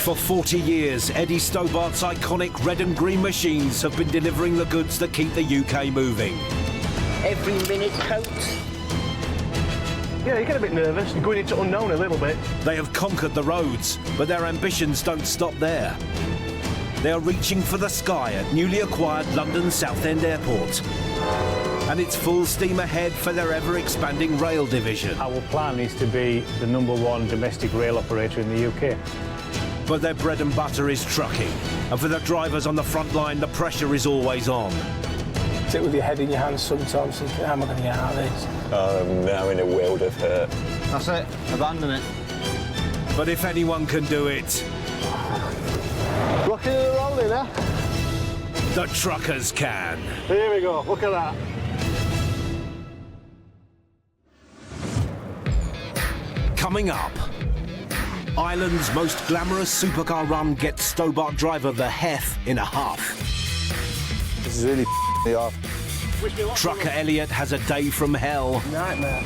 For 40 years, Eddie Stobart's iconic red and green machines have been delivering the goods that keep the UK moving. Every minute counts. Yeah, you get a bit nervous. You're going into unknown a little bit. They have conquered the roads, but their ambitions don't stop there. They are reaching for the sky at newly acquired London Southend Airport. And it's full steam ahead for their ever-expanding rail division. Our plan is to be the #1 domestic rail operator in the UK. But their bread and butter is trucking. And for the drivers on the front line, the pressure is always on. Sit with your head in your hands sometimes thinking, how am I going to get out of this? I'm now in a world of hurt. That's it, abandon it. But if anyone can do it, Rocking and rolling, eh? the truckers can. Here we go, look at that. Coming up, Ireland's most glamorous supercar run gets Stobart driver the hef in a huff. This is really me off. Trucker Elliot has a day from hell. Nightmare.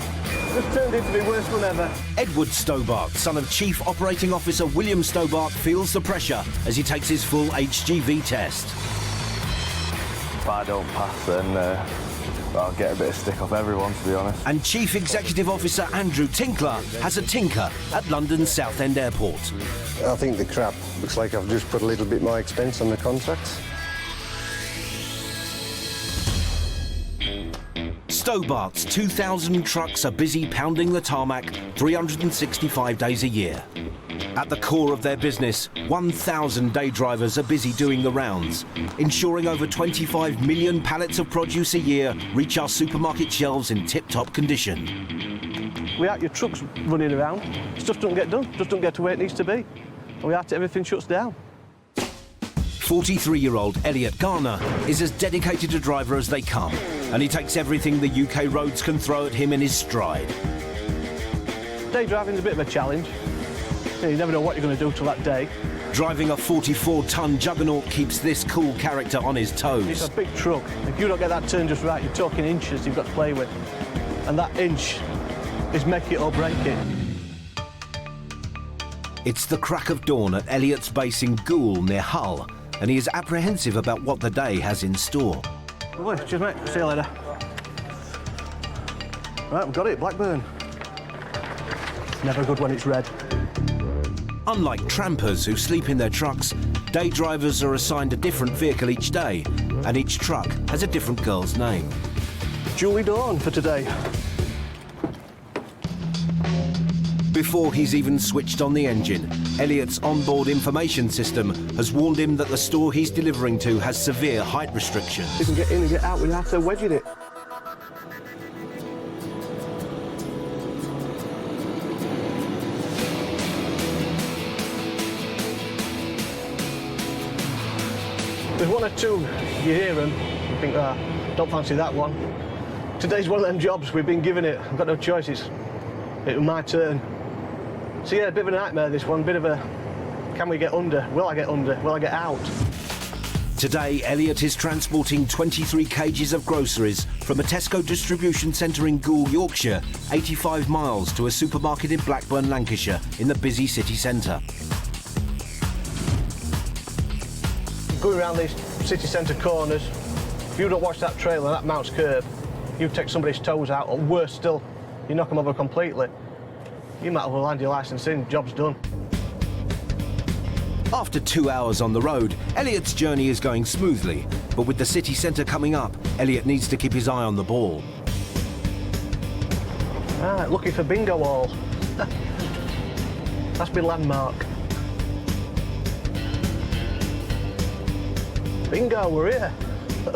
Just turned into the worst one ever. Edward Stobart, son of Chief Operating Officer William Stobart, feels the pressure as he takes his full HGV test. If I don't pass, then I'll get a bit of stick off everyone, to be honest. And Chief Executive Officer Andrew Tinkler has a tinker at London Southend Airport. I think the crap looks like I've just put a little bit more expense on the contract. Stobart's 2,000 trucks are busy pounding the tarmac 365 days a year. At the core of their business, 1,000 day drivers are busy doing the rounds, ensuring over 25 million pallets of produce a year reach our supermarket shelves in tip-top condition. Without your trucks running around, stuff doesn't get done, just don't get to where it needs to be. And without it, everything shuts down. 43-year-old Elliot Garner is as dedicated a driver as they come, and he takes everything the UK roads can throw at him in his stride. Day driving's a bit of a challenge. You never know what you're going to do till that day. Driving a 44-ton juggernaut keeps this cool character on his toes. It's a big truck. If you don't get that turn just right, you're talking inches you've got to play with. And that inch is make it or break it. It's the crack of dawn at Elliot's base in Goole near Hull, and he is apprehensive about what the day has in store. Oh, cheers, mate. See you later. Right, we've got it, Blackburn. Never good when it's red. Unlike trampers who sleep in their trucks, day drivers are assigned a different vehicle each day, and each truck has a different girl's name. Julie Dawn for today. Before he's even switched on the engine, Elliot's onboard information system has warned him that the store he's delivering to has severe height restrictions. You can get in and get out without wedging it. There's one or two, you hear them, you think, don't fancy that one. Today's one of them jobs, we've been given it, I've got no choices. It was my turn. So yeah, a bit of a nightmare this one, bit of a, can we get under? Will I get under? Will I get out? Today, Elliot is transporting 23 kgs of groceries from a Tesco distribution centre in Goole, Yorkshire, 85 miles to a supermarket in Blackburn, Lancashire, in the busy city centre. Going around these city centre corners, if you don't watch that trailer, that Mounts curb, you take somebody's toes out, or worse still, you knock them over completely. You might as well hand your licence in, job's done. After 2 hours on the road, Elliot's journey is going smoothly, but with the city centre coming up, Elliot needs to keep his eye on the ball. Ah, looking for bingo all. That's my landmark. Bingo, we're here.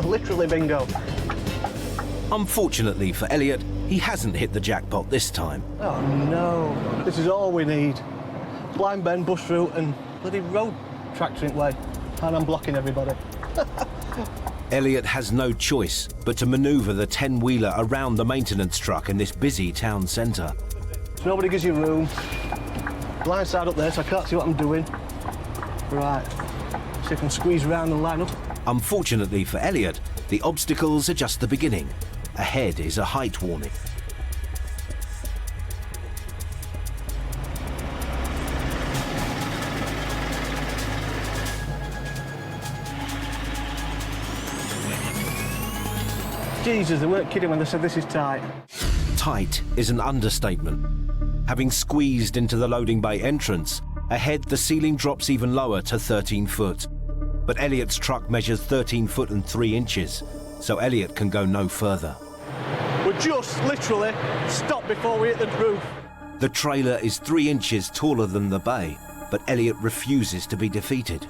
Literally bingo. Unfortunately for Elliot, he hasn't hit the jackpot this time. Oh no, this is all we need. Blind bend, bus route and bloody road tractoring way. And I'm blocking everybody. Elliot has no choice but to manoeuvre the 10-wheeler around the maintenance truck in this busy town centre. So nobody gives you room. Blind side up there so I can't see what I'm doing. Right, see if I can squeeze around and line up. Unfortunately for Elliot, the obstacles are just the beginning. Ahead is a height warning. Jesus, they weren't kidding when they said this is tight. Tight is an understatement. Having squeezed into the loading bay entrance, ahead the ceiling drops even lower to 13 foot. But Elliot's truck measures 13 foot and 3 inches, so Elliot can go no further. We just literally stopped before we hit the roof. The trailer is 3 inches taller than the bay, but Elliot refuses to be defeated.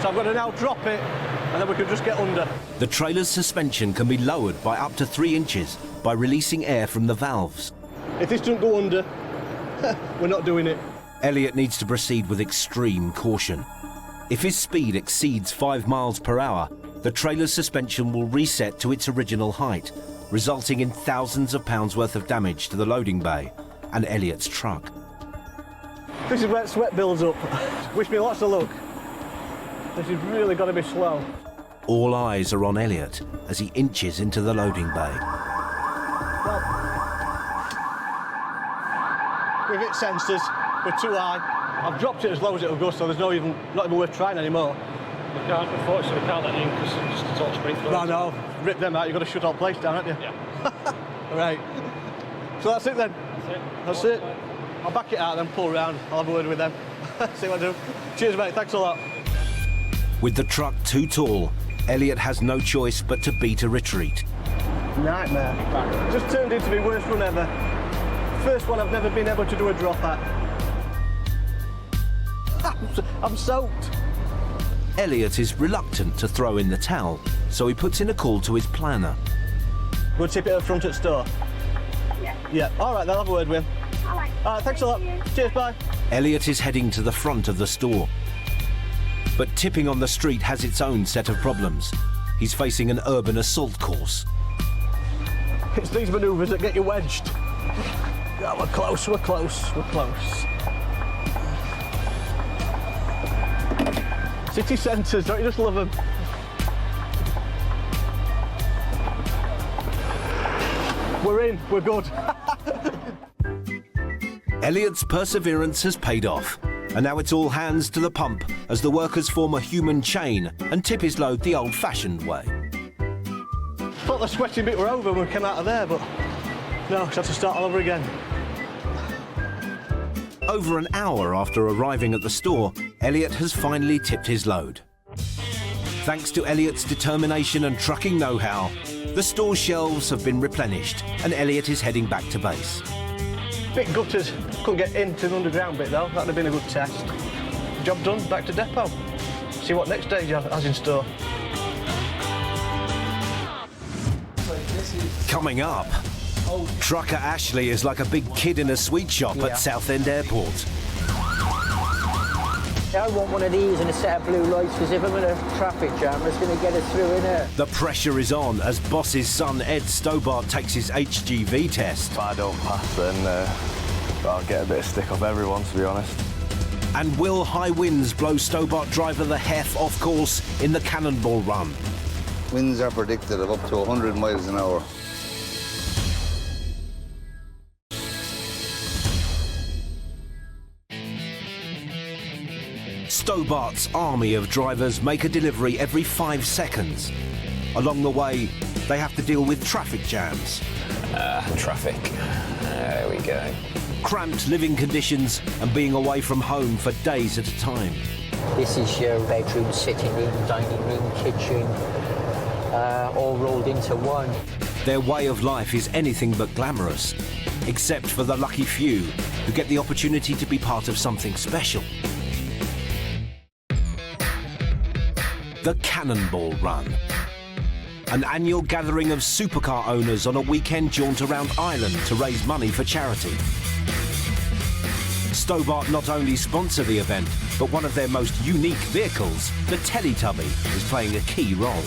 So I've got to now drop it, and then we can just get under. The trailer's suspension can be lowered by up to 3 inches by releasing air from the valves. If this doesn't go under, we're not doing it. Elliot needs to proceed with extreme caution. If his speed exceeds 5 miles per hour, the trailer's suspension will reset to its original height, resulting in thousands of pounds worth of damage to the loading bay and Elliot's truck. This is where sweat builds up. Wish me lots of luck. This has really got to be slow. All eyes are on Elliot as he inches into the loading bay. Well, we've hit sensors, we're too high. I've dropped it as low as it'll go, so there's not even worth trying anymore. Unfortunately, we can't let in because it's just sort of spring flow. No, rip them out, you've got to shut all place down, haven't you? Yeah. Right. So that's it then? That's it. I'll back it out then, pull round, I'll have a word with them. See what I do. Cheers, mate, thanks a lot. With the truck too tall, Elliot has no choice but to beat a retreat. Nightmare. Just turned into my worst run ever. First one I've never been able to do a drop at. I'm soaked. Elliot is reluctant to throw in the towel, so he puts in a call to his planner. We'll tip it up front at store? Yeah. Yeah, all right, then I'll have a word with him. All right. All right, thanks a lot. Cheers, bye. Elliot is heading to the front of the store. But tipping on the street has its own set of problems. He's facing an urban assault course. It's these manoeuvres that get you wedged. Yeah, we're close, we're close, we're close. City centres, don't you just love them? We're in, we're good. Elliot's perseverance has paid off, and now it's all hands to the pump as the workers form a human chain and tip his load the old-fashioned way. Thought the sweating bit were over when we came out of there, but no, just have to start all over again. Over an hour after arriving at the store, Elliot has finally tipped his load. Thanks to Elliot's determination and trucking know-how, the store shelves have been replenished and Elliot is heading back to base. Bit gutted, couldn't get into the underground bit though, that'd have been a good test. Job done, back to depot. See what next stage has in store. Coming up, trucker Ashley is like a big kid in a sweet shop at Southend Airport. I want one of these and a set of blue lights, because if I'm in a traffic jam, it's going to get us through in there. The pressure is on as boss's son Ed Stobart takes his HGV test. If I don't pass, then I'll get a bit of stick off everyone, to be honest. And will high winds blow Stobart driver the hef off course in the Cannonball Run? Winds are predicted of up to 100 miles an hour. Stobart's army of drivers make a delivery every 5 seconds. Along the way, they have to deal with traffic jams. Traffic. There we go. Cramped living conditions and being away from home for days at a time. This is your bedroom, sitting room, dining room, kitchen, all rolled into one. Their way of life is anything but glamorous, except for the lucky few who get the opportunity to be part of something special. The Cannonball Run. An annual gathering of supercar owners on a weekend jaunt around Ireland to raise money for charity. Stobart not only sponsor the event, but one of their most unique vehicles, the Teletubby, is playing a key role.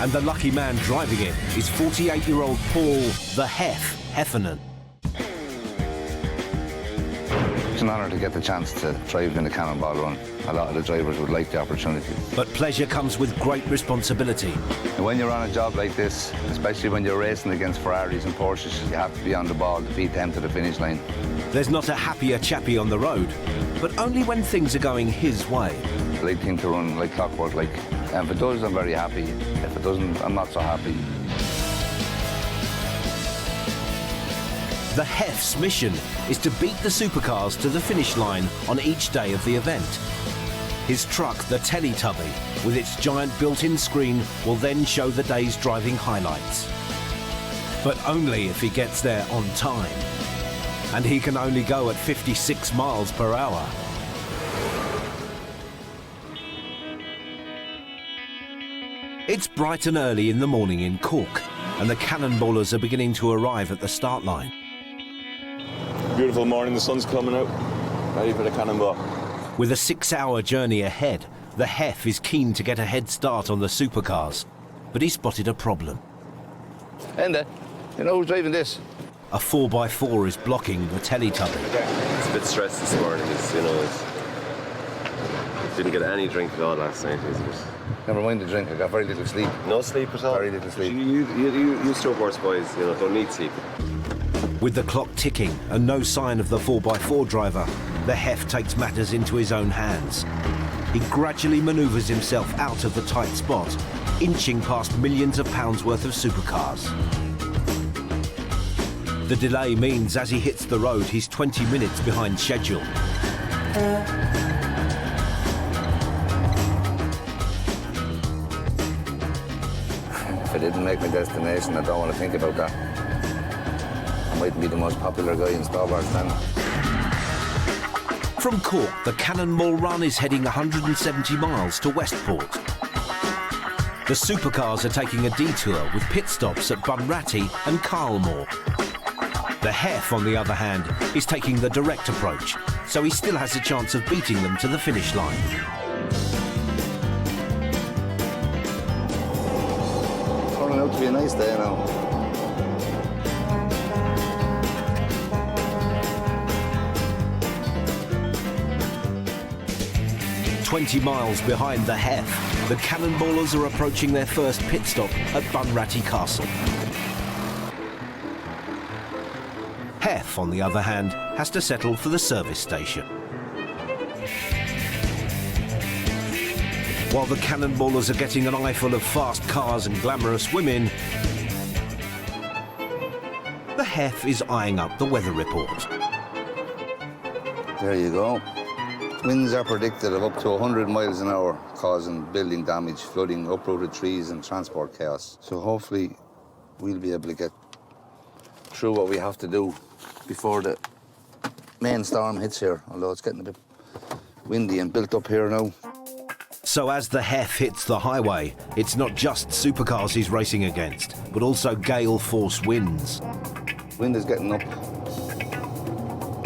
And the lucky man driving it is 48-year-old Paul the Heffernan. It's an honour to get the chance to drive in the Cannonball Run. A lot of the drivers would like the opportunity. But pleasure comes with great responsibility. And when you're on a job like this, especially when you're racing against Ferraris and Porsches, you have to be on the ball to beat them to the finish line. There's not a happier chappie on the road, but only when things are going his way. I like things to run like clockwork, like And if it does, I'm very happy. If it doesn't, I'm not so happy. The HEF's mission is to beat the supercars to the finish line on each day of the event. His truck, the Teletubby, with its giant built-in screen, will then show the day's driving highlights. But only if he gets there on time. And he can only go at 56 miles per hour. It's bright and early in the morning in Cork, and the Cannonballers are beginning to arrive at the start line. Beautiful morning, the sun's coming out. Ready for the cannonball. With a 6-hour journey ahead, the HEF is keen to get a head start on the supercars, but he spotted a problem. Enda, you know who's driving this? A 4x4 is blocking the Teletubby. It's a bit stressed this morning. Didn't get any drink at all last night. Never mind the drink, I got very little sleep. No sleep at all? Very little sleep. You Stobart boys, don't need sleep. With the clock ticking and no sign of the 4x4 driver, the HEF takes matters into his own hands. He gradually manoeuvres himself out of the tight spot, inching past millions of pounds worth of supercars. The delay means as he hits the road, he's 20 minutes behind schedule. If I didn't make my destination, I don't want to think about that. I might be the most popular guy in Stobart then. From Cork, the Cannonball Run is heading 170 miles to Westport. The supercars are taking a detour with pit stops at Bunratty and Carlmore. The HEF, on the other hand, is taking the direct approach, so he still has a chance of beating them to the finish line. Turning out to be a nice day now. 20 miles behind the HEF, the Cannonballers are approaching their first pit stop at Bunratty Castle. HEF, on the other hand, has to settle for the service station. While the Cannonballers are getting an eyeful of fast cars and glamorous women, the HEF is eyeing up the weather report. There you go. Winds are predicted of up to 100 miles an hour, causing building damage, flooding, uprooted trees and transport chaos. So hopefully we'll be able to get through what we have to do before the main storm hits here, although it's getting a bit windy and built up here now. So as the HEF hits the highway, it's not just supercars he's racing against, but also gale-force winds. Wind is getting up.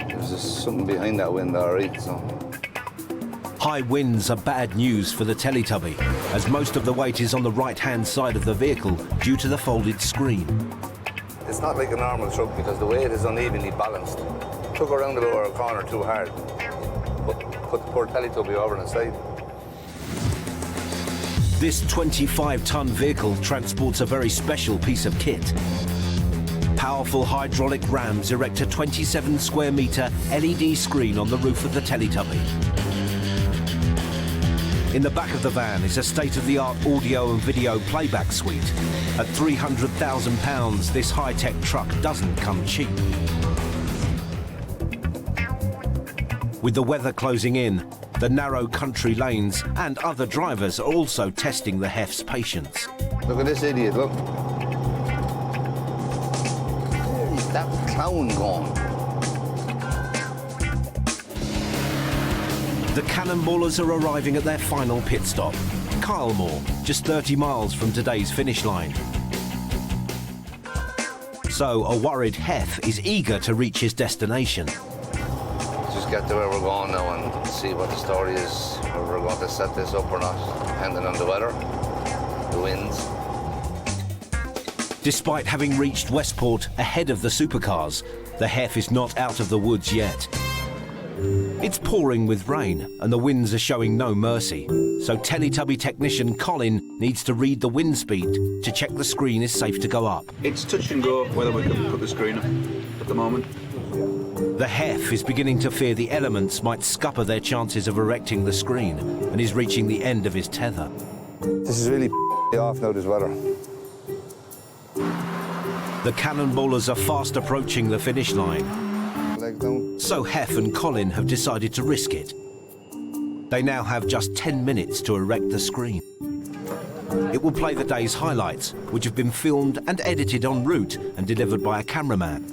There's just something behind that wind, all right, so. High winds are bad news for the Teletubby, as most of the weight is on the right-hand side of the vehicle due to the folded screen. It's not like a normal truck because the weight is unevenly balanced. Took around the lower corner too hard. Put the poor Teletubby over on the side. This 25-ton vehicle transports a very special piece of kit. Powerful hydraulic rams erect a 27-square-metre LED screen on the roof of the Teletubby. In the back of the van is a state-of-the-art audio and video playback suite. At £300,000, this high-tech truck doesn't come cheap. With the weather closing in, the narrow country lanes and other drivers are also testing the HEF's patience. Look at this idiot, look. Where's that clown going? The Cannonballers are arriving at their final pit stop, Carlmore, just 30 miles from today's finish line. So a worried HEF is eager to reach his destination. Just get to where we're going now and see what the story is, whether we're going to set this up or not, depending on the weather, the winds. Despite having reached Westport ahead of the supercars, the HEF is not out of the woods yet. It's pouring with rain and the winds are showing no mercy, so Teletubby technician Colin needs to read the wind speed to check the screen is safe to go up. It's touch and go whether we can put the screen up at the moment. The HEF is beginning to fear the elements might scupper their chances of erecting the screen and is reaching the end of his tether. This is really off now, this weather. The Cannonballers are fast approaching the finish line. Leg down. So Hef and Colin have decided to risk it. They now have just 10 minutes to erect the screen. It will play the day's highlights, which have been filmed and edited en route and delivered by a cameraman.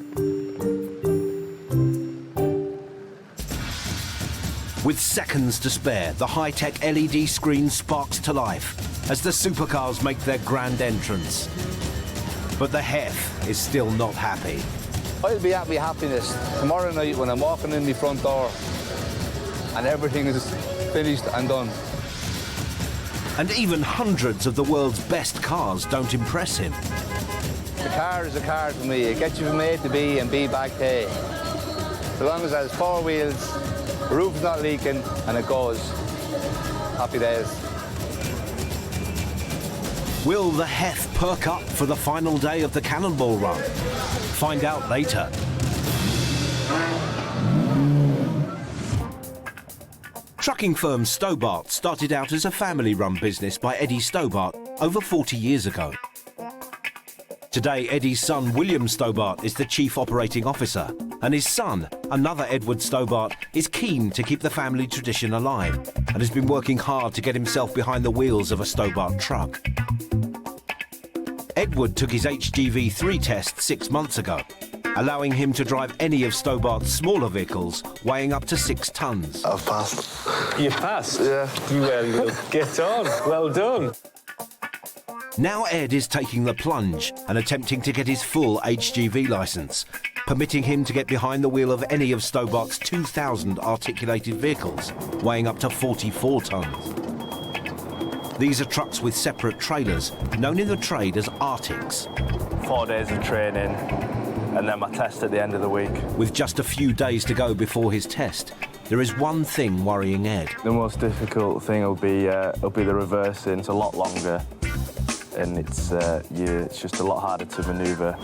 With seconds to spare, the high-tech LED screen sparks to life as the supercars make their grand entrance. But the Hef is still not happy. I'll be happy happiness tomorrow night when I'm walking in the front door and everything is finished and done. And even hundreds of the world's best cars don't impress him. The car is a car for me. It gets you from A to B and B back to A. So long as it has 4 wheels, the roof's not leaking and it goes. Happy days. Will the Hef perk up for the final day of the Cannonball Run? Find out later. Trucking firm Stobart started out as a family-run business by Eddie Stobart over 40 years ago. Today, Eddie's son, William Stobart, is the chief operating officer, and his son, another Edward Stobart, is keen to keep the family tradition alive and has been working hard to get himself behind the wheels of a Stobart truck. Edward took his HGV3 test 6 months ago, allowing him to drive any of Stobart's smaller vehicles weighing up to 6 tons. I've passed. You passed? Yeah. Well, get on. Well done. Now Ed is taking the plunge and attempting to get his full HGV licence, permitting him to get behind the wheel of any of Stobart's 2,000 articulated vehicles, weighing up to 44 tonnes. These are trucks with separate trailers, known in the trade as Arctics. 4 days of training and then my test at the end of the week. With just a few days to go before his test, there is one thing worrying Ed. The most difficult thing will be the reversing. It's a lot longer and it's just a lot harder to manoeuvre.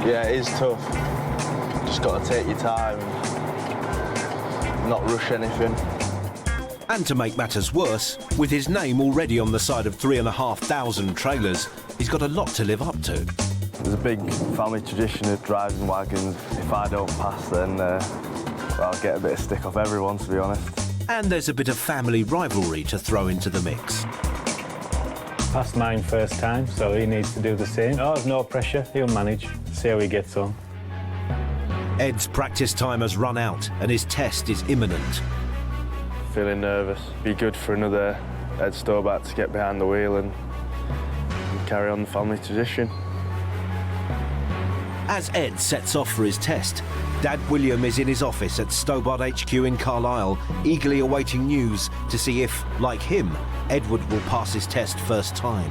Yeah, it is tough. Just got to take your time and not rush anything. And to make matters worse, with his name already on the side of 3,500 trailers, he's got a lot to live up to. There's a big family tradition of driving wagons. If I don't pass, then I'll get a bit of stick off everyone, to be honest. And there's a bit of family rivalry to throw into the mix. Passed mine first time, so he needs to do the same. Oh, there's no pressure, he'll manage. See how he gets on. Ed's practice time has run out and his test is imminent. Feeling nervous. Be good for another Ed Stobart to get behind the wheel and carry on the family tradition. As Ed sets off for his test, Dad William is in his office at Stobart HQ in Carlisle, eagerly awaiting news to see if, like him, Edward will pass his test first time.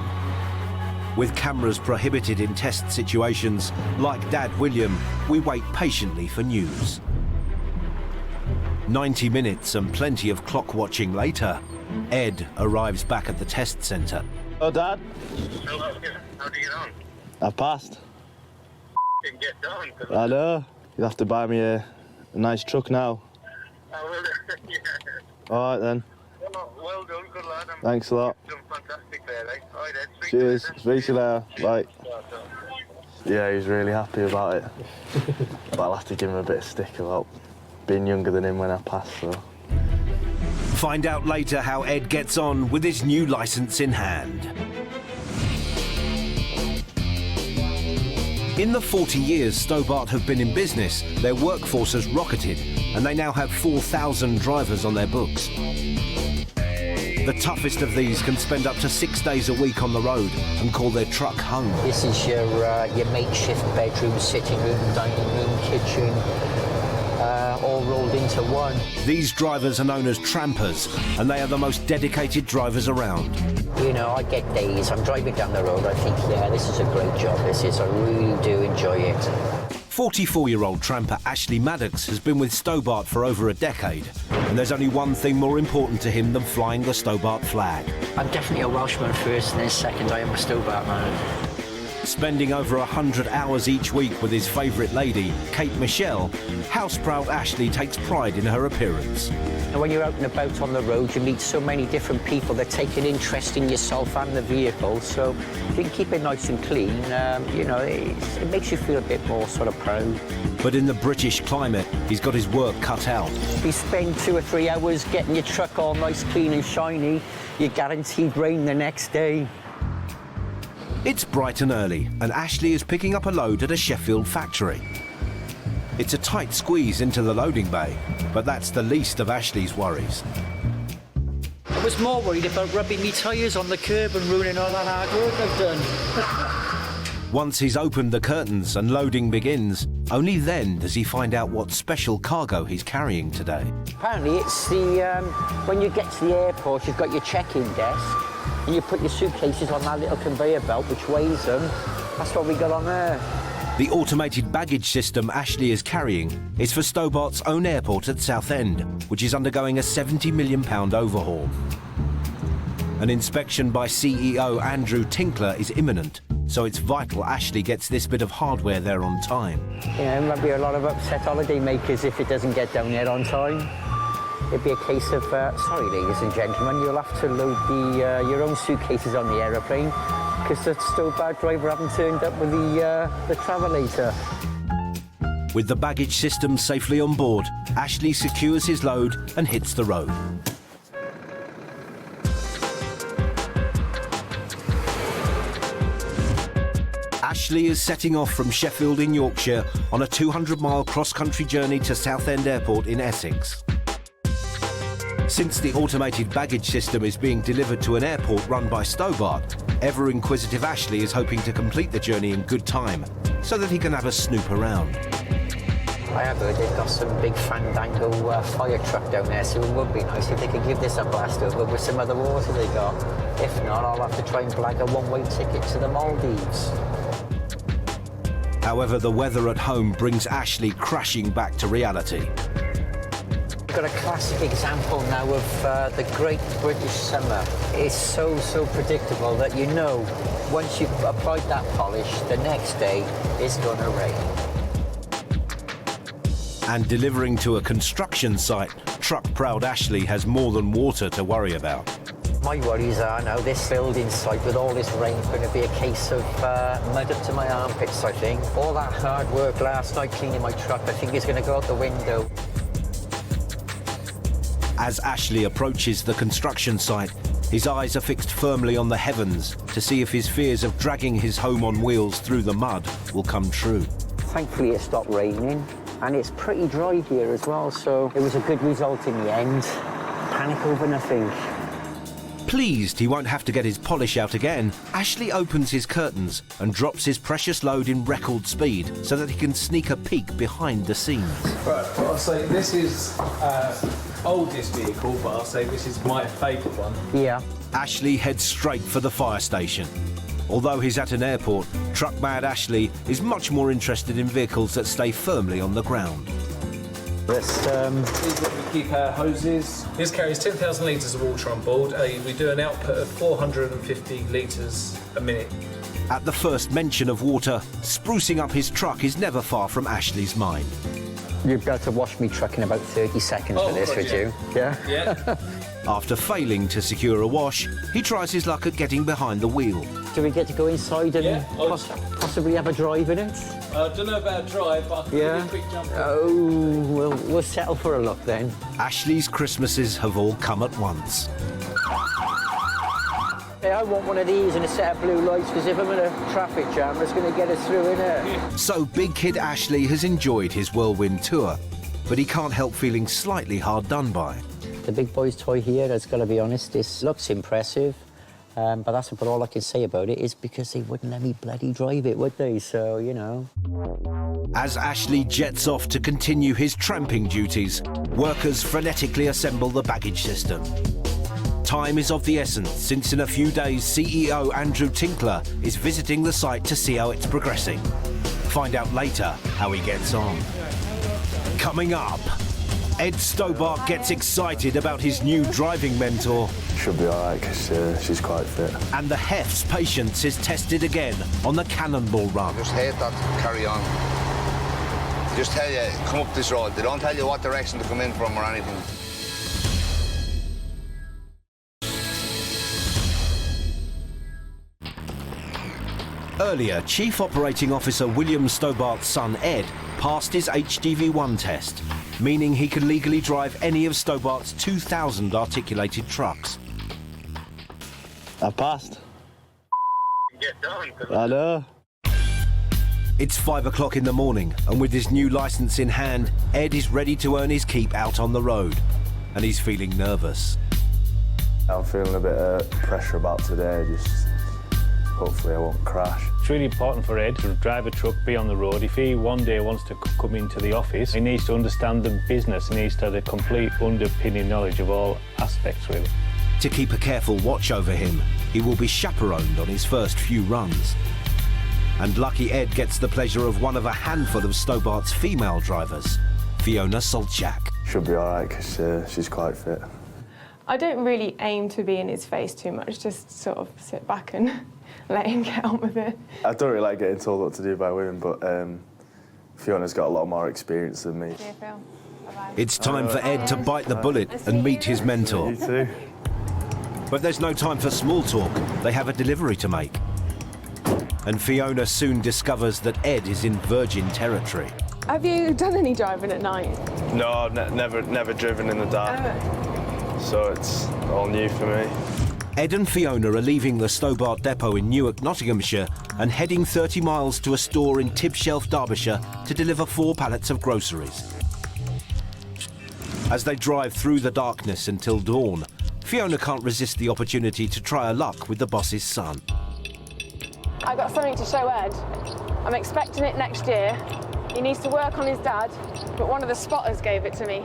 With cameras prohibited in test situations, like Dad William, we wait patiently for news. 90 minutes and plenty of clock watching later, Ed arrives back at the test centre. Oh, Dad. Hello, how'd you get on? I passed. Didn't get done. I know. You'll have to buy me a nice truck now. I will, yeah. All right, then. Well done, good lad. Thanks a lot. Done fantastic there, eh? All right, Ed. Cheers. Speak to you later. Bye. Yeah, he's really happy about it. But I'll have to give him a bit of stick about being younger than him when I pass, so. Find out later how Ed gets on with his new licence in hand. In the 40 years Stobart have been in business, their workforce has rocketed and they now have 4,000 drivers on their books. The toughest of these can spend up to 6 days a week on the road and call their truck home. This is your makeshift bedroom, sitting room, dining room, kitchen, all rolled into one. These drivers are known as trampers, and they are the most dedicated drivers around. You know, I get days, I'm driving down the road, I think, yeah, this is a great job, this is, I really do enjoy it. 44-year-old tramper Ashley Maddox has been with Stobart for over a decade, and there's only one thing more important to him than flying the Stobart flag. I'm definitely a Welshman first, and then second I am a Stobart man. Spending over 100 hours each week with his favourite lady, Kate Michelle, house-proud Ashley takes pride in her appearance. And when you're out and about on the road, you meet so many different people that take an interest in yourself and the vehicle. So if you can keep it nice and clean, you know, it makes you feel a bit more sort of proud. But in the British climate, he's got his work cut out. If you spend 2 or 3 hours getting your truck all nice, clean and shiny, you're guaranteed rain the next day. It's bright and early, and Ashley is picking up a load at a Sheffield factory. It's a tight squeeze into the loading bay, but that's the least of Ashley's worries. I was more worried about rubbing me tyres on the curb and ruining all that hard work I've done. Once he's opened the curtains and loading begins, only then does he find out what special cargo he's carrying today. Apparently it's the, when you get to the airport, you've got your check-in desk, and you put your suitcases on that little conveyor belt which weighs them. That's what we got on there. The automated baggage system Ashley is carrying is for Stobart's own airport at Southend, which is undergoing a £70 million overhaul. An inspection by CEO Andrew Tinkler is imminent, so it's vital Ashley gets this bit of hardware there on time. Yeah, there might be a lot of upset holiday makers if it doesn't get down there on time. It'd be a case of, sorry ladies and gentlemen, you'll have to load your own suitcases on the aeroplane because the Stobart driver haven't turned up with the travelator. With the baggage system safely on board, Ashley secures his load and hits the road. Ashley is setting off from Sheffield in Yorkshire on a 200-mile cross-country journey to Southend Airport in Essex. Since the automated baggage system is being delivered to an airport run by Stobart, ever-inquisitive Ashley is hoping to complete the journey in good time so that he can have a snoop around. I have heard they've got some big Fandango fire truck down there, so it would be nice if they could give this a blast over with some other water they got. If not, I'll have to try and blag a one-way ticket to the Maldives. However, the weather at home brings Ashley crashing back to reality. We've got a classic example now of the Great British Summer. It's so predictable that you know once you've applied that polish, the next day it's going to rain. And delivering to a construction site, truck-proud Ashley has more than water to worry about. My worries are now this building site with all this rain is going to be a case of mud up to my armpits, I think. All that hard work last night cleaning my truck, I think is going to go out the window. As Ashley approaches the construction site, his eyes are fixed firmly on the heavens to see if his fears of dragging his home on wheels through the mud will come true. Thankfully it stopped raining and it's pretty dry here as well, so it was a good result in the end. Panic over nothing. Pleased he won't have to get his polish out again, Ashley opens his curtains and drops his precious load in record speed so that he can sneak a peek behind the scenes. Right, well, I'll say this is oldest vehicle, but I'll say this is my favourite one. Yeah. Ashley heads straight for the fire station. Although he's at an airport, truck-mad Ashley is much more interested in vehicles that stay firmly on the ground. These are we keep our hoses. This carries 10,000 litres of water on board. We do an output of 450 litres a minute. At the first mention of water, sprucing up his truck is never far from Ashley's mind. You'd be able to wash me truck in about 30 seconds for this, would you? Yeah? Yeah. After failing to secure a wash, he tries his luck at getting behind the wheel. Do we get to go inside and possibly have a drive in it? I don't know about a drive, but I can give you a quick jump. Oh, we'll settle for a look then. Ashley's Christmases have all come at once. Hey, I want one of these and a set of blue lights, because if I'm in a traffic jam, it's going to get us through, innit? So Big Kid Ashley has enjoyed his whirlwind tour, but he can't help feeling slightly hard done by. The big boy's toy here, I've got to be honest, this looks impressive. But that's about all I can say about it, is because they wouldn't let me bloody drive it, would they? So, you know. As Ashley jets off to continue his tramping duties, workers frenetically assemble the baggage system. Time is of the essence, since in a few days CEO Andrew Tinkler is visiting the site to see how it's progressing. Find out later how he gets on. Coming up. Ed Stobart gets excited about his new driving mentor. Should be all right, because she's quite fit. And the Hef's patience is tested again on the Cannonball Run. Just hate that carry on. They just tell you, come up this road. They don't tell you what direction to come in from or anything. Earlier, Chief Operating Officer William Stobart's son Ed passed his HGV1 test, meaning he can legally drive any of Stobart's 2,000 articulated trucks. I passed. Get down. I know. It's 5 o'clock in the morning, and with his new licence in hand, Ed is ready to earn his keep out on the road, and he's feeling nervous. I'm feeling a bit of pressure about today, just hopefully I won't crash. It's really important for Ed to drive a truck, be on the road. If he one day wants to come into the office, he needs to understand the business. He needs to have a complete underpinning knowledge of all aspects, really. To keep a careful watch over him, he will be chaperoned on his first few runs. And lucky Ed gets the pleasure of one of a handful of Stobart's female drivers, Fiona Solchak. Should be all right, because she's quite fit. I don't really aim to be in his face too much, just sort of sit back and let him get on with it. I don't really like getting told what to do by women, but Fiona's got a lot more experience than me. Yeah, Phil. Bye-bye. It's time for Ed to bite the bullet and meet his mentor. You too. But there's no time for small talk. They have a delivery to make. And Fiona soon discovers that Ed is in virgin territory. Have you done any driving at night? No, I've never driven in the dark, so it's all new for me. Ed and Fiona are leaving the Stobart depot in Newark, Nottinghamshire, and heading 30 miles to a store in Tibshelf, Derbyshire, to deliver 4 pallets of groceries. As they drive through the darkness until dawn, Fiona can't resist the opportunity to try her luck with the boss's son. I've got something to show Ed. I'm expecting it next year. He needs to work on his dad, but one of the spotters gave it to me.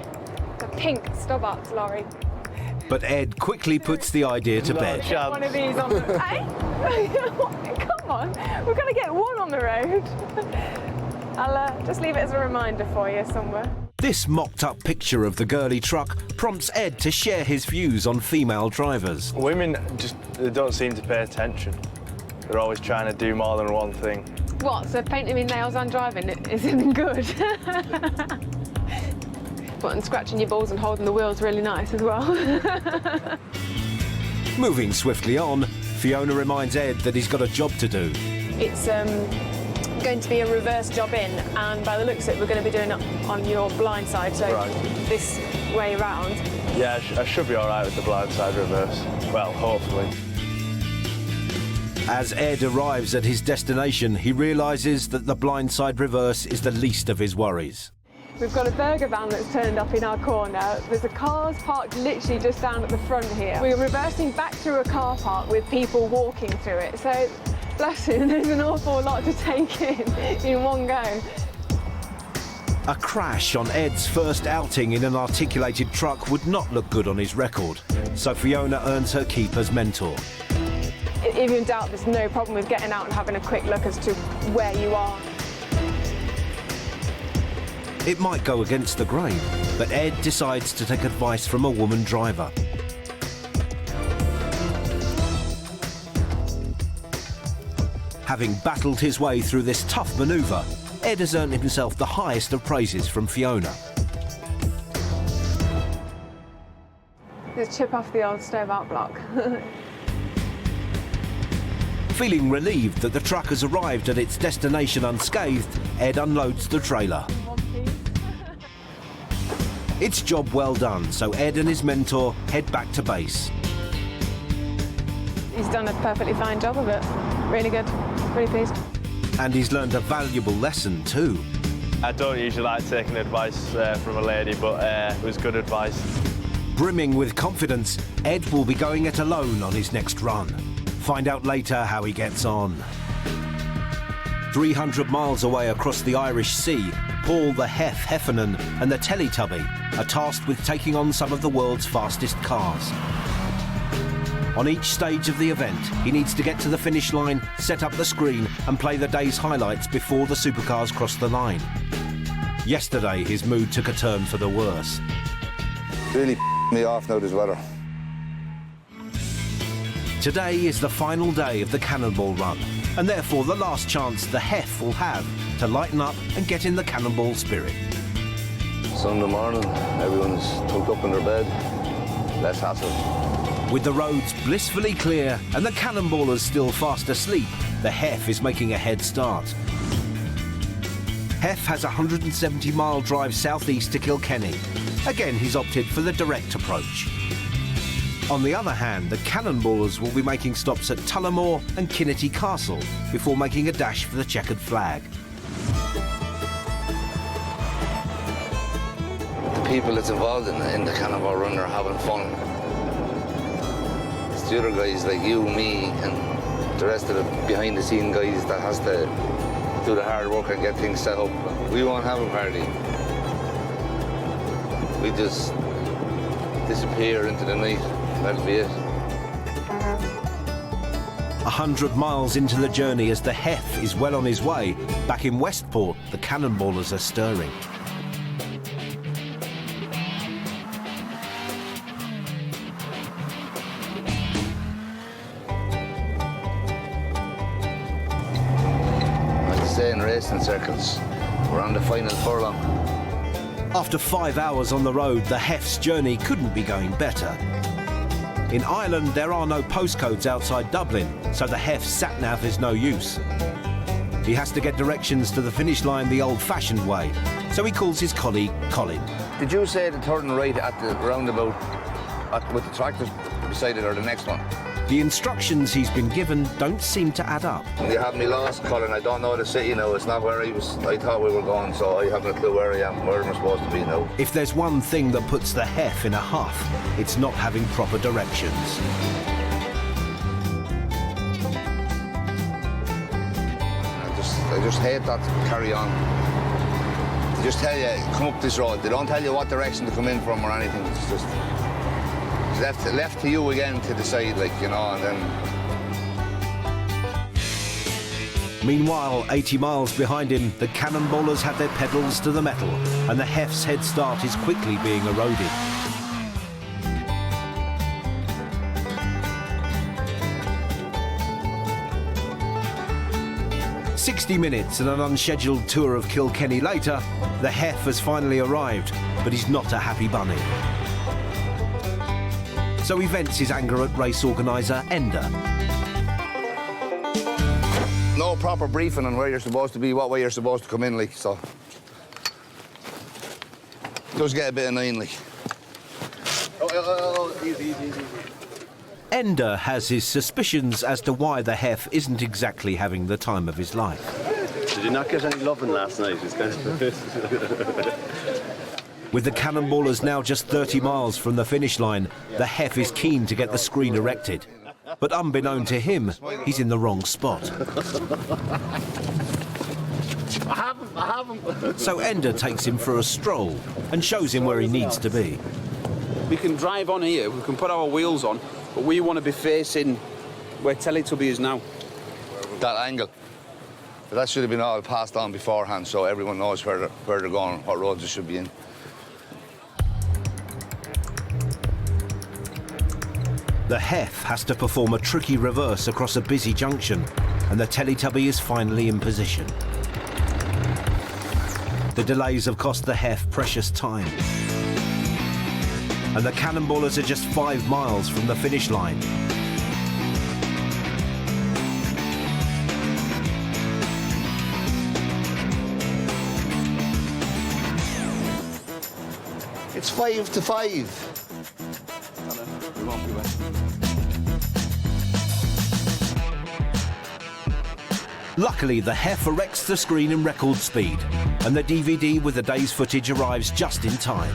It's a pink Stobart lorry. But Ed quickly puts the idea to bed. One of these on the... Hey? Come on, we've got to get one on the road. I'll just leave it as a reminder for you somewhere. This mocked-up picture of the girly truck prompts Ed to share his views on female drivers. Women they don't seem to pay attention. They're always trying to do more than one thing. What, so painting me nails and driving isn't good? But and scratching your balls and holding the wheel's really nice as well. Moving swiftly on, Fiona reminds Ed that he's got a job to do. It's going to be a reverse job in, and by the looks of it, we're going to be doing it on your blind side, so this way round. Yeah, I should be all right with the blind side reverse. Well, hopefully. As Ed arrives at his destination, he realises that the blindside reverse is the least of his worries. We've got a burger van that's turned up in our corner. There's a cars parked literally just down at the front here. We're reversing back through a car park with people walking through it. So, bless him, there's an awful lot to take in one go. A crash on Ed's first outing in an articulated truck would not look good on his record, so Fiona earns her keep as mentor. If you're in doubt, there's no problem with getting out and having a quick look as to where you are. It might go against the grain, but Ed decides to take advice from a woman driver. Having battled his way through this tough manoeuvre, Ed has earned himself the highest of praises from Fiona. Just chip off the old Stobart block. Feeling relieved that the truck has arrived at its destination unscathed, Ed unloads the trailer. It's job well done, so Ed and his mentor head back to base. He's done a perfectly fine job of it. Really good. Really pleased. And he's learned a valuable lesson too. I don't usually like taking advice from a lady, but it was good advice. Brimming with confidence, Ed will be going it alone on his next run. Find out later how he gets on. 300 miles away across the Irish Sea, Paul the Heffernan and the Teletubby are tasked with taking on some of the world's fastest cars. On each stage of the event, he needs to get to the finish line, set up the screen and play the day's highlights before the supercars cross the line. Yesterday, his mood took a turn for the worse. Really me off now, this weather. Today is the final day of the Cannonball Run, and therefore the last chance the Hef will have to lighten up and get in the Cannonball spirit. Sunday morning, everyone's tucked up in their bed. Less hassle. With the roads blissfully clear and the Cannonballers still fast asleep, the Hef is making a head start. Hef has a 170-mile drive southeast to Kilkenny. Again, he's opted for the direct approach. On the other hand, the Cannonballers will be making stops at Tullamore and Kinnetty Castle before making a dash for the checkered flag. The people that's involved in the Cannonball Run are having fun. It's the other guys like you, me, and the rest of the behind-the-scene guys that has to do the hard work and get things set up. We won't have a party. We just disappear into the night. That'll be it. 100 miles into the journey as the Hef is well on his way, back in Westport, the Cannonballers are stirring. Like I say in racing circles, we're on the final furlong. After 5 hours on the road, the Hef's journey couldn't be going better. In Ireland, there are no postcodes outside Dublin, so the Hef's sat-nav is no use. He has to get directions to the finish line the old-fashioned way, so he calls his colleague Colin. Did you say to turn right at the roundabout with the tractor beside it, or the next one? The instructions he's been given don't seem to add up. You have me lost, Colin. I don't know the city now. It's not where I thought we were going, so I haven't a clue where I am, where I'm supposed to be now. If there's one thing that puts the Hef in a huff, it's not having proper directions. I just hate that carry on. They just tell you, come up this road. They don't tell you what direction to come in from or anything. It's just left to you again to decide, like, you know, and then... Meanwhile, 80 miles behind him, the Cannonballers have their pedals to the metal, and the Hef's head start is quickly being eroded. "60 minutes and an unscheduled tour of Kilkenny later, the Hef has finally arrived, but he's not a happy bunny. So he vents his anger at race organiser Enda. No proper briefing on where you're supposed to be, what way you're supposed to come in, like, so... Does get a bit annoying, like. Easy. Enda has his suspicions as to why the Hef isn't exactly having the time of his life. Did you not get any loving last night? It's kind of... With the Cannonballers now just 30 miles from the finish line, the Hef is keen to get the screen erected. But unbeknown to him, he's in the wrong spot. I haven't. So Enda takes him for a stroll and shows him where he needs to be. We can drive on here, we can put our wheels on, but we want to be facing where Teletubby is now. That angle. But that should have been all passed on beforehand, so everyone knows where they're going, what roads they should be in. The Hef has to perform a tricky reverse across a busy junction, and the Teletubby is finally in position. The delays have cost the Hef precious time. And the Cannonballers are just 5 miles from the finish line. It's 5 to 5. Luckily, the Hef erects the screen in record speed, and the DVD with the day's footage arrives just in time.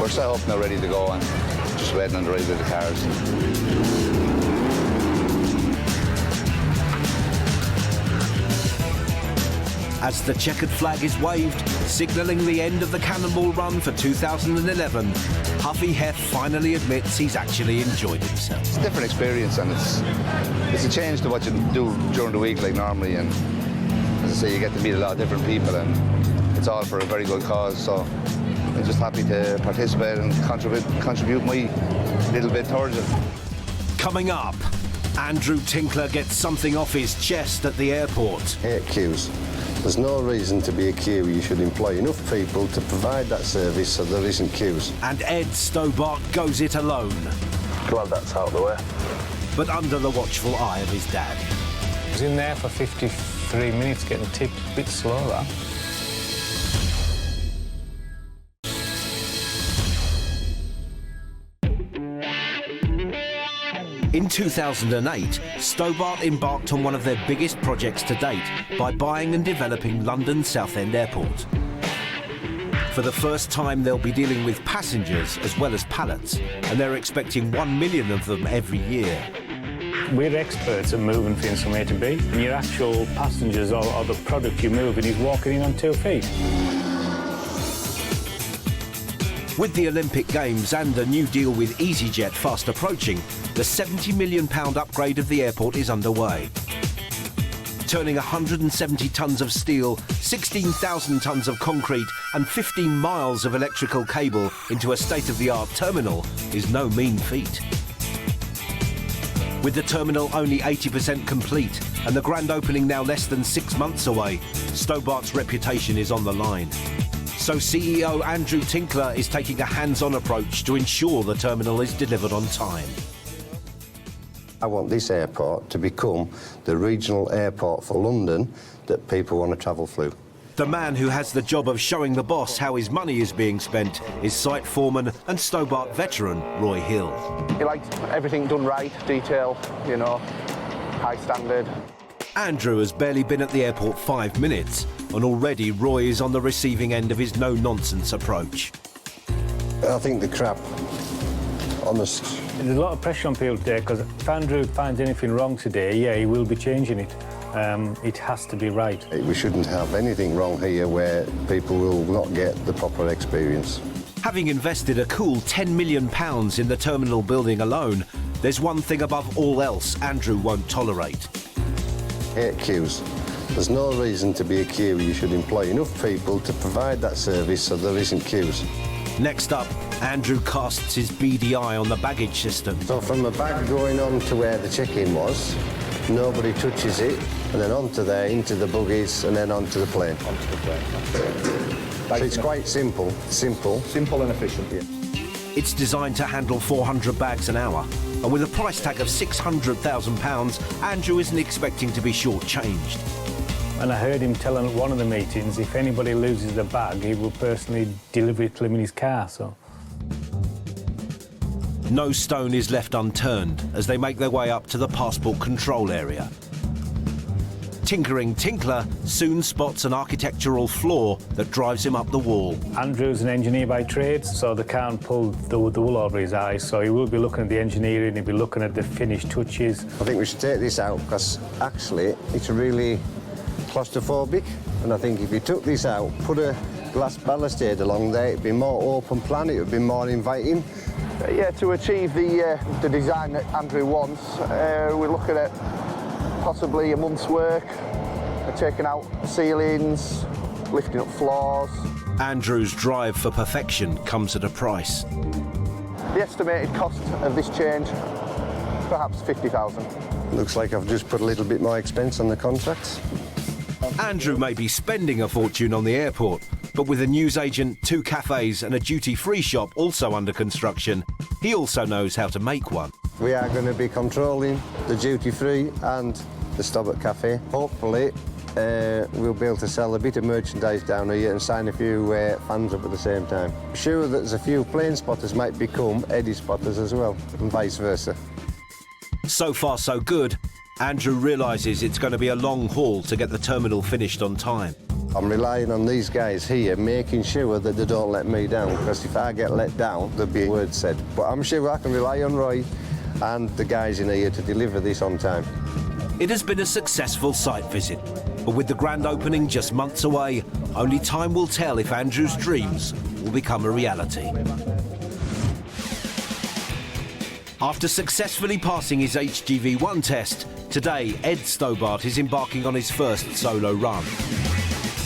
We're set up now, ready to go, and just waiting on the ride with the cars. As the checkered flag is waved, signalling the end of the Cannonball Run for 2011, Huffy Hef finally admits he's actually enjoyed himself. It's a different experience, and it's a change to what you do during the week like normally, and as I say, you get to meet a lot of different people, and it's all for a very good cause, so I'm just happy to participate and contribute my little bit towards it. Coming up, Andrew Tinkler gets something off his chest at the airport. Hate queues. There's no reason to be a queue. You should employ enough people to provide that service so there isn't queues. And Ed Stobart goes it alone. Glad that's out of the way. But under the watchful eye of his dad. I was in there for 53 minutes getting tipped, a bit slow that. In 2008, Stobart embarked on one of their biggest projects to date by buying and developing London's Southend Airport. For the first time, they'll be dealing with passengers as well as pallets, and they're expecting 1 million of them every year. We're experts at moving things from A to B, and your actual passengers or the product you're moving is walking in on 2 feet. With the Olympic Games and a new deal with EasyJet fast approaching, the £70 million upgrade of the airport is underway. Turning 170 tonnes of steel, 16,000 tonnes of concrete and 15 miles of electrical cable into a state-of-the-art terminal is no mean feat. With the terminal only 80% complete and the grand opening now less than 6 months away, Stobart's reputation is on the line. So CEO Andrew Tinkler is taking a hands-on approach to ensure the terminal is delivered on time. I want this airport to become the regional airport for London that people want to travel through. The man who has the job of showing the boss how his money is being spent is site foreman and Stobart veteran Roy Hill. He likes everything done right, detail, you know, high standard. Andrew has barely been at the airport 5 minutes, and already Roy is on the receiving end of his no-nonsense approach. I think the crap, honest. There's a lot of pressure on people today, because if Andrew finds anything wrong today, yeah, he will be changing it. It has to be right. We shouldn't have anything wrong here where people will not get the proper experience. Having invested a cool £10 million in the terminal building alone, there's one thing above all else Andrew won't tolerate. Hate queues. There's no reason to be a queue. You should employ enough people to provide that service so there isn't queues. Next up, Andrew casts his beady eye on the baggage system. So from the bag going on to where the check-in was, nobody touches it, and then onto there, into the buggies, and then onto the plane. Onto the plane. So it's quite simple. Simple and efficient, yeah. It's designed to handle 400 bags an hour, and with a price tag of £600,000, Andrew isn't expecting to be shortchanged. And I heard him tell at one of the meetings if anybody loses a bag, he will personally deliver it to him in his car, so. No stone is left unturned as they make their way up to the passport control area. Tinkering Tinkler soon spots an architectural flaw that drives him up the wall. Andrew's an engineer by trade, so they can't pull the wool over his eyes, so he will be looking at the engineering, he'll be looking at the finished touches. I think we should take this out because actually it's really claustrophobic, and I think if you took this out, put a glass balustrade along there, it'd be more open plan, it would be more inviting. Yeah, to achieve the design that Andrew wants, we're looking at possibly a month's work, taking out ceilings, lifting up floors. Andrew's drive for perfection comes at a price. The estimated cost of this change, perhaps 50,000. Looks like I've just put a little bit more expense on the contracts. Andrew may be spending a fortune on the airport, but with a newsagent, 2 cafes and a duty-free shop also under construction, he also knows how to make one. We are going to be controlling the duty-free and the Stobart Cafe. Hopefully, we'll be able to sell a bit of merchandise down here and sign a few fans up at the same time. I'm sure that there's a few plane spotters might become Eddie spotters as well, and vice versa. So far, so good. Andrew realises it's going to be a long haul to get the terminal finished on time. I'm relying on these guys here, making sure that they don't let me down, because if I get let down, there'll be a word said. But I'm sure I can rely on Roy and the guys in here to deliver this on time. It has been a successful site visit, but with the grand opening just months away, only time will tell if Andrew's dreams will become a reality. After successfully passing his HGV1 test, today Ed Stobart is embarking on his first solo run.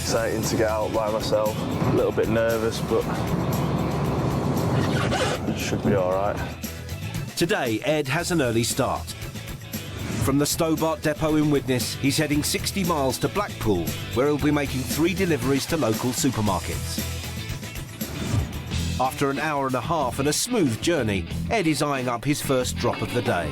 exciting to get out by myself. A little bit nervous, but it should be all right. Today, Ed has an early start. From the Stobart depot in Widnes, he's heading 60 miles to Blackpool, where he'll be making 3 deliveries to local supermarkets. After an hour and a half and a smooth journey, Ed is eyeing up his first drop of the day.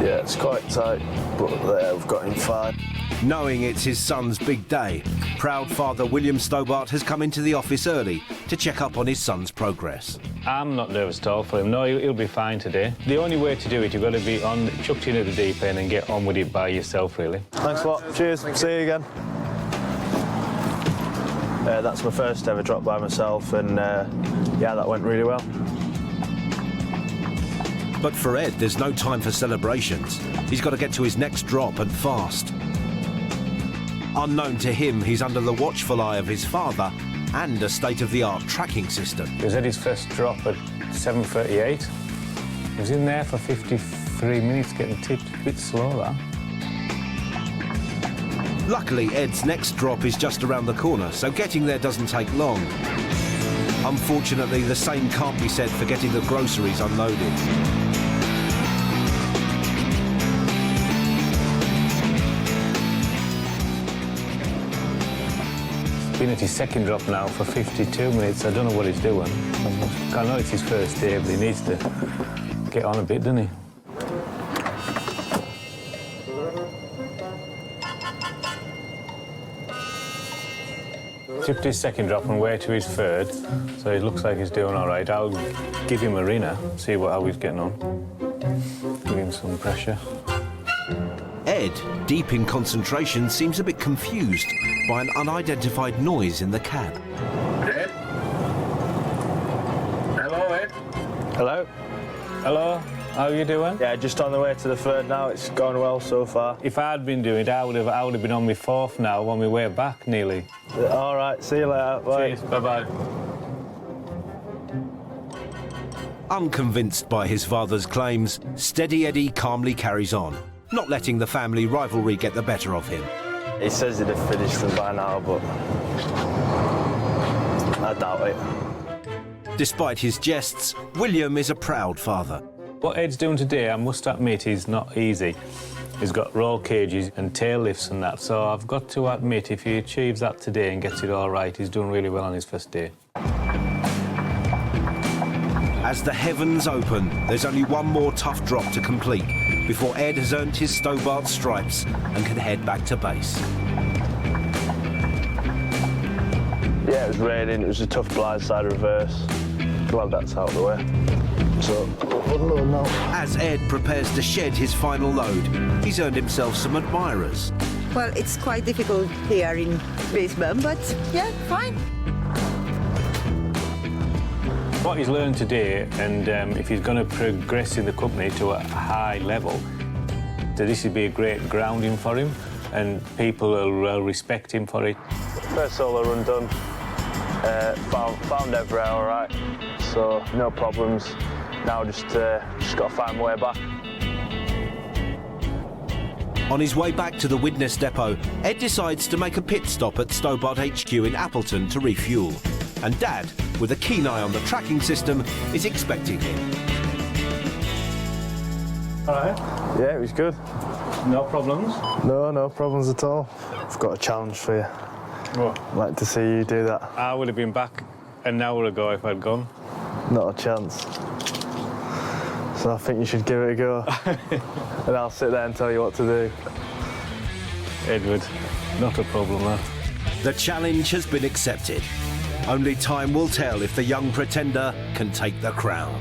Yeah, it's quite tight, but there, we've got him fine. Knowing it's his son's big day, proud father William Stobart has come into the office early to check up on his son's progress. I'm not nervous at all for him. No, he'll be fine today. The only way to do it, you've got to be chucked in at the deep end and get on with it by yourself, really. Thanks a lot. Cheers. See you again. That's my first ever drop by myself, and yeah, that went really well. But for Ed, there's no time for celebrations. He's got to get to his next drop and fast. Unknown to him, he's under the watchful eye of his father and a state-of-the-art tracking system. He was at his first drop at 7:38. He was in there for 53 minutes, getting tipped a bit slow, that. Luckily, Ed's next drop is just around the corner, so getting there doesn't take long. Unfortunately, the same can't be said for getting the groceries unloaded. Been at his second drop now for 52 minutes. I don't know what he's doing. I know it's his first day, but he needs to get on a bit, doesn't he? Tipped his second drop and way to his third, so it looks like he's doing all right. I'll give him a rinner, see how he's getting on. Give him some pressure. Ed, deep in concentration, seems a bit confused by an unidentified noise in the cab. Ed? Hello, Ed? Hello? Hello, how are you doing? Yeah, just on the way to the third now. It's going well so far. If I'd been doing it, I would have been on my fourth now, on my way back nearly. All right, see you later. Bye. Cheers, bye-bye. Unconvinced by his father's claims, Steady Eddie calmly carries on, not letting the family rivalry get the better of him. He says he'd have finished them by now, but I doubt it. Despite his jests, William is a proud father. What Ed's doing today, I must admit, is not easy. He's got roll cages and tail lifts and that, so I've got to admit, if he achieves that today and gets it all right, he's doing really well on his first day. As the heavens open, there's only one more tough drop to complete before Ed has earned his Stobart stripes and can head back to base. Yeah, it was raining. It was a tough blindside reverse. Glad that's out of the way. So, unload now. As Ed prepares to shed his final load, he's earned himself some admirers. Well, it's quite difficult here in Brisbane, but yeah, fine. What he's learned today, and if he's going to progress in the company to a high level, this would be a great grounding for him, and people will respect him for it. First solo run done. Found everywhere all right, so no problems. Now just got to find my way back. On his way back to the Widnes depot, Ed decides to make a pit stop at Stobart HQ in Appleton to refuel. And Dad, with a keen eye on the tracking system, is expecting him. All right. Yeah, it was good. No problems? No problems at all. I've got a challenge for you. What? I'd like to see you do that. I would have been back an hour ago if I'd gone. Not a chance. So I think you should give it a go. And I'll sit there and tell you what to do. Edward, not a problem, that. The challenge has been accepted. Only time will tell if the young pretender can take the crown.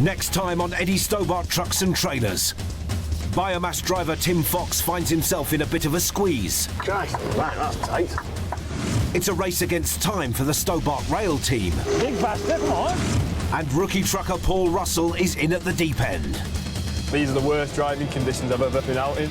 Next time on Eddie Stobart Trucks and Trailers. Biomass driver Tim Fox finds himself in a bit of a squeeze. Christ, right, that's tight. It's a race against time for the Stobart rail team. Big bastard, come on. And rookie trucker Paul Russell is in at the deep end. These are the worst driving conditions I've ever been out in.